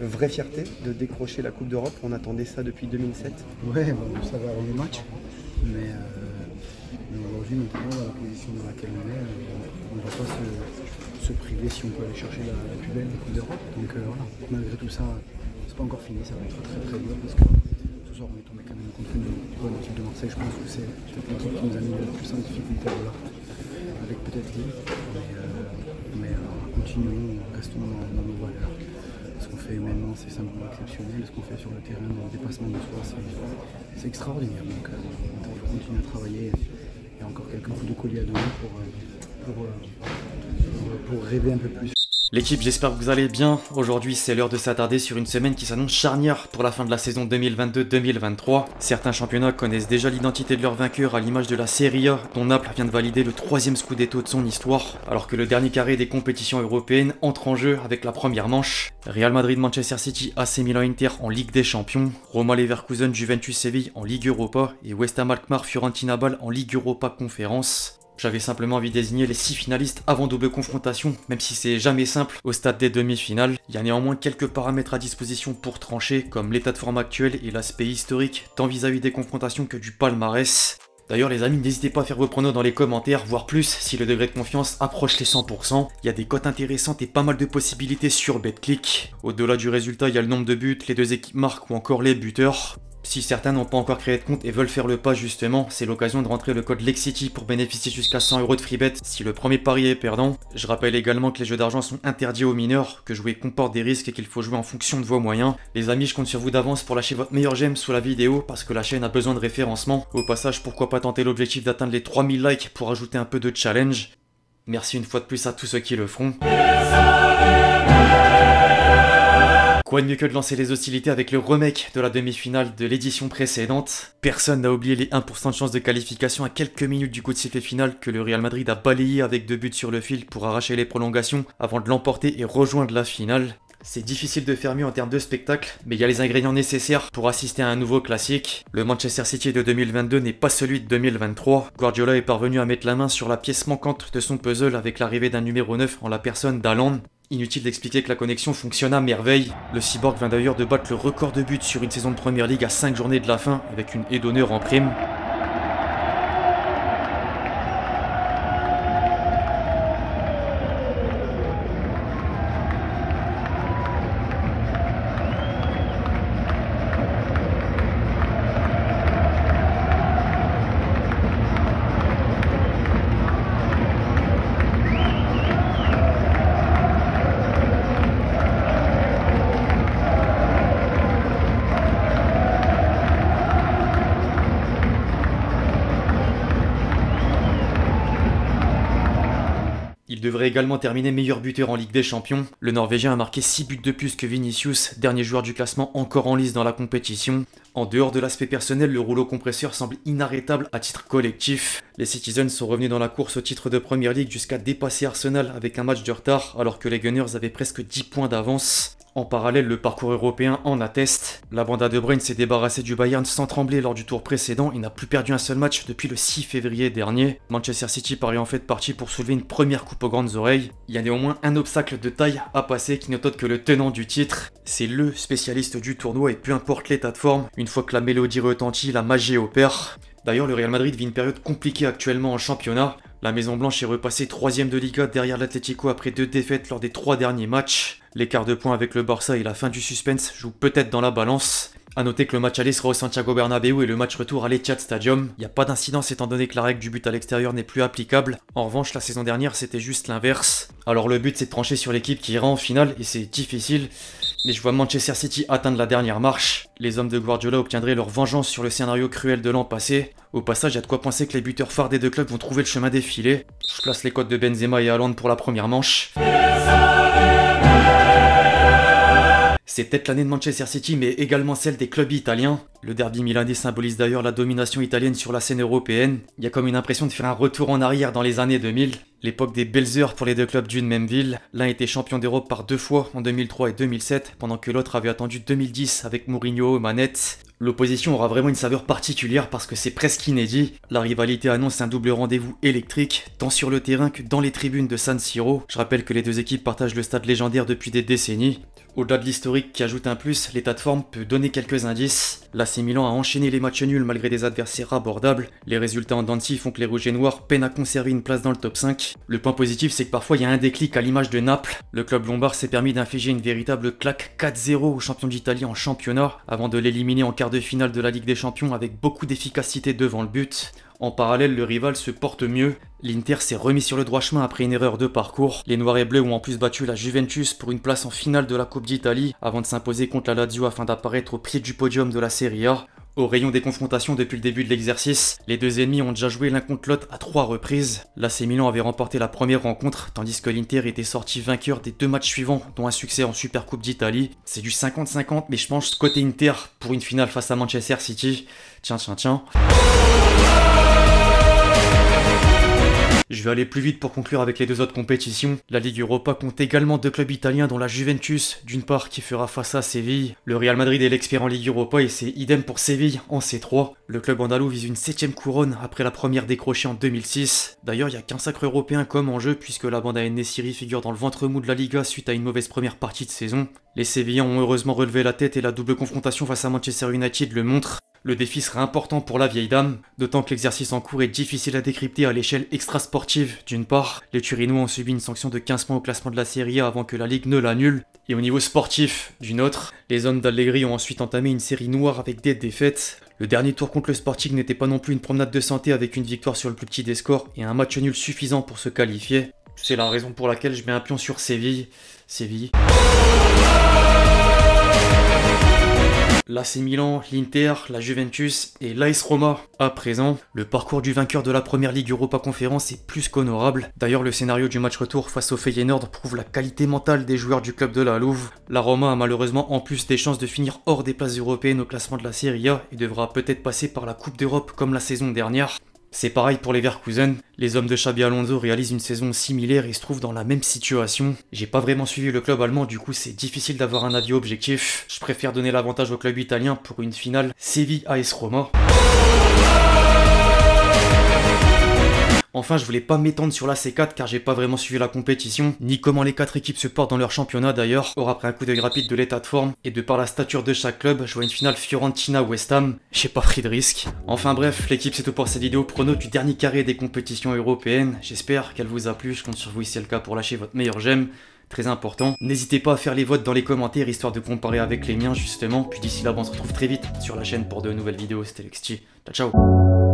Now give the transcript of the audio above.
vraie fierté de décrocher la Coupe d'Europe. On attendait ça depuis 2007. Ouais, on savait avant les matchs, mais aujourd'hui, maintenant, dans la position dans laquelle on ne va pas se priver si on peut aller chercher la plus belle Coupe d'Europe. Donc voilà, malgré tout ça, c'est pas encore fini, ça va être très très dur parce que ce soir on est tombé quand même contre une bonne équipe de Marseille. Je pense que c'est peut-être l'équipe qui nous a mis le plus en difficulté, voilà, avec peut-être Lille. Mais continuons, restons dans nos valeurs. Ce qu'on fait humainement, c'est simplement exceptionnel. Ce qu'on fait sur le terrain, dans le dépassement de soi, c'est extraordinaire. Donc il faut continuer à travailler. Il y a encore quelques coups de collier à donner pour rêver un peu plus. L'équipe, j'espère que vous allez bien. Aujourd'hui, c'est l'heure de s'attarder sur une semaine qui s'annonce charnière pour la fin de la saison 2022-2023. Certains championnats connaissent déjà l'identité de leur vainqueur à l'image de la Serie A, dont Naples vient de valider le 3e scudetto de son histoire, alors que le dernier carré des compétitions européennes entre en jeu avec la première manche. Real Madrid, Manchester City, AC Milan, Inter en Ligue des Champions, Roma, Leverkusen, Juventus, Séville en Ligue Europa et West Ham, Alkmaar, Fiorentina, Bâle en Ligue Europa Conférence. J'avais simplement envie de désigner les 6 finalistes avant double confrontation, même si c'est jamais simple au stade des demi-finales. Il y a néanmoins quelques paramètres à disposition pour trancher, comme l'état de forme actuel et l'aspect historique, tant vis-à-vis des confrontations que du palmarès. D'ailleurs les amis, n'hésitez pas à faire vos pronos dans les commentaires, voire plus, si le degré de confiance approche les 100%. Il y a des cotes intéressantes et pas mal de possibilités sur BetClick. Au-delà du résultat, il y a le nombre de buts, les deux équipes marquent ou encore les buteurs. Si certains n'ont pas encore créé de compte et veulent faire le pas justement, c'est l'occasion de rentrer le code LEXCITY pour bénéficier jusqu'à 100 € de freebet si le premier pari est perdant. Je rappelle également que les jeux d'argent sont interdits aux mineurs, que jouer comporte des risques et qu'il faut jouer en fonction de vos moyens. Les amis, je compte sur vous d'avance pour lâcher votre meilleur j'aime sous la vidéo parce que la chaîne a besoin de référencement. Au passage, pourquoi pas tenter l'objectif d'atteindre les 3000 likes pour ajouter un peu de challenge. Merci une fois de plus à tous ceux qui le feront. Quoi de mieux que de lancer les hostilités avec le remake de la demi-finale de l'édition précédente. Personne n'a oublié les 1% de chance de qualification à quelques minutes du coup de sifflet final que le Real Madrid a balayé avec 2 buts sur le fil pour arracher les prolongations avant de l'emporter et rejoindre la finale. C'est difficile de faire mieux en termes de spectacle, mais il y a les ingrédients nécessaires pour assister à un nouveau classique. Le Manchester City de 2022 n'est pas celui de 2023. Guardiola est parvenu à mettre la main sur la pièce manquante de son puzzle avec l'arrivée d'un numéro 9 en la personne d'Haaland. Inutile d'expliquer que la connexion fonctionne à merveille. Le Cyborg vient d'ailleurs de battre le record de buts sur une saison de Premier League à 5 journées de la fin avec une haie d'honneur en prime. Il devrait également terminer meilleur buteur en Ligue des Champions. Le Norvégien a marqué 6 buts de plus que Vinicius, dernier joueur du classement encore en lice dans la compétition. En dehors de l'aspect personnel, le rouleau compresseur semble inarrêtable à titre collectif. Les Citizens sont revenus dans la course au titre de Premier League jusqu'à dépasser Arsenal avec un match de retard, alors que les Gunners avaient presque 10 points d'avance. En parallèle, le parcours européen en atteste. La bande à De Bruyne s'est débarrassée du Bayern sans trembler lors du tour précédent et n'a plus perdu un seul match depuis le 6 février dernier. Manchester City paraît en fait parti pour soulever une première coupe aux grandes oreilles. Il y a néanmoins un obstacle de taille à passer qui n'est autre que le tenant du titre. C'est le spécialiste du tournoi et peu importe l'état de forme, une fois que la mélodie retentit, la magie opère. D'ailleurs, le Real Madrid vit une période compliquée actuellement en championnat. La Maison Blanche est repassée 3ème de Liga derrière l'Atlético après 2 défaites lors des 3 derniers matchs. L'écart de points avec le Barça et la fin du suspense jouent peut-être dans la balance. A noter que le match aller sera au Santiago Bernabéu et le match retour à l'Etihad Stadium. Il n'y a pas d'incidence étant donné que la règle du but à l'extérieur n'est plus applicable. En revanche, la saison dernière, c'était juste l'inverse. Alors le but, c'est de trancher sur l'équipe qui ira en finale et c'est difficile. Mais je vois Manchester City atteindre la dernière marche. Les hommes de Guardiola obtiendraient leur vengeance sur le scénario cruel de l'an passé. Au passage, il y a de quoi penser que les buteurs phares des deux clubs vont trouver le chemin défilé. Je place les cotes de Benzema et Haaland pour la première manche. C'est peut-être l'année de Manchester City, mais également celle des clubs italiens. Le derby milanais symbolise d'ailleurs la domination italienne sur la scène européenne. Il y a comme une impression de faire un retour en arrière dans les années 2000. L'époque des belles heures pour les deux clubs d'une même ville. L'un était champion d'Europe par 2 fois en 2003 et 2007, pendant que l'autre avait attendu 2010 avec Mourinho aux manettes. L'opposition aura vraiment une saveur particulière parce que c'est presque inédit. La rivalité annonce un double rendez-vous électrique, tant sur le terrain que dans les tribunes de San Siro. Je rappelle que les deux équipes partagent le stade légendaire depuis des décennies. Au-delà de l'historique qui ajoute un plus, l'état de forme peut donner quelques indices. L'AC Milan a enchaîné les matchs nuls malgré des adversaires abordables. Les résultats en dents de scie font que les Rouges et Noirs peinent à conserver une place dans le top 5. Le point positif, c'est que parfois il y a un déclic à l'image de Naples. Le club lombard s'est permis d'infliger une véritable claque 4-0 aux champions d'Italie en championnat, avant de l'éliminer en quart de finale de la Ligue des Champions avec beaucoup d'efficacité devant le but. En parallèle, le rival se porte mieux. L'Inter s'est remis sur le droit chemin après une erreur de parcours. Les Noirs et Bleus ont en plus battu la Juventus pour une place en finale de la Coupe d'Italie avant de s'imposer contre la Lazio afin d'apparaître au pied du podium de la Serie A. Au rayon des confrontations depuis le début de l'exercice, les deux ennemis ont déjà joué l'un contre l'autre à 3 reprises. L'AC Milan avait remporté la première rencontre, tandis que l'Inter était sorti vainqueur des 2 matchs suivants, dont un succès en Supercoupe d'Italie. C'est du 50-50, mais je pense côté Inter pour une finale face à Manchester City. Tiens. Je vais aller plus vite pour conclure avec les 2 autres compétitions. La Ligue Europa compte également 2 clubs italiens dont la Juventus, d'une part qui fera face à Séville. Le Real Madrid est l'expert en Ligue Europa et c'est idem pour Séville en C3. Le club andalou vise une 7ème couronne après la première décrochée en 2006. D'ailleurs, il n'y a qu'un sacre européen comme en jeu puisque la bande à En-Nesyri figure dans le ventre mou de la Liga suite à une mauvaise première partie de saison. Les Sévillans ont heureusement relevé la tête et la double confrontation face à Manchester United le montre. Le défi sera important pour la vieille dame, d'autant que l'exercice en cours est difficile à décrypter à l'échelle extra-sportive. D'une part, les Turinois ont subi une sanction de 15 points au classement de la Serie A avant que la Ligue ne l'annule. Et au niveau sportif, d'une autre, les hommes d'Allegri ont ensuite entamé une série noire avec des défaites. Le dernier tour contre le Sporting n'était pas non plus une promenade de santé avec une victoire sur le plus petit des scores et un match nul suffisant pour se qualifier. C'est la raison pour laquelle je mets un pion sur Séville. L'AC Milan, l'Inter, la Juventus et l'AS Roma. À présent, le parcours du vainqueur de la première Ligue Europa Conférence est plus qu'honorable. D'ailleurs, le scénario du match retour face au Feyenoord prouve la qualité mentale des joueurs du club de la Louve. La Roma a malheureusement en plus des chances de finir hors des places européennes au classement de la Serie A et devra peut-être passer par la Coupe d'Europe comme la saison dernière. C'est pareil pour les Leverkusen, les hommes de Xabi Alonso réalisent une saison similaire et se trouvent dans la même situation. J'ai pas vraiment suivi le club allemand, du coup c'est difficile d'avoir un avis objectif. Je préfère donner l'avantage au club italien pour une finale Séville-AS Roma. Enfin, je voulais pas m'étendre sur la C4 car j'ai pas vraiment suivi la compétition, ni comment les 4 équipes se portent dans leur championnat d'ailleurs. Or, après un coup d'œil rapide de l'état de forme, et de par la stature de chaque club, je vois une finale Fiorentina-West Ham. J'ai pas pris de risque. Enfin bref, l'équipe c'est tout pour cette vidéo prono du dernier carré des compétitions européennes. J'espère qu'elle vous a plu, je compte sur vous si c'est le cas pour lâcher votre meilleur j'aime. Très important. N'hésitez pas à faire les votes dans les commentaires histoire de comparer avec les miens justement. Puis d'ici là, on se retrouve très vite sur la chaîne pour de nouvelles vidéos. C'était Lexti. Ciao ciao.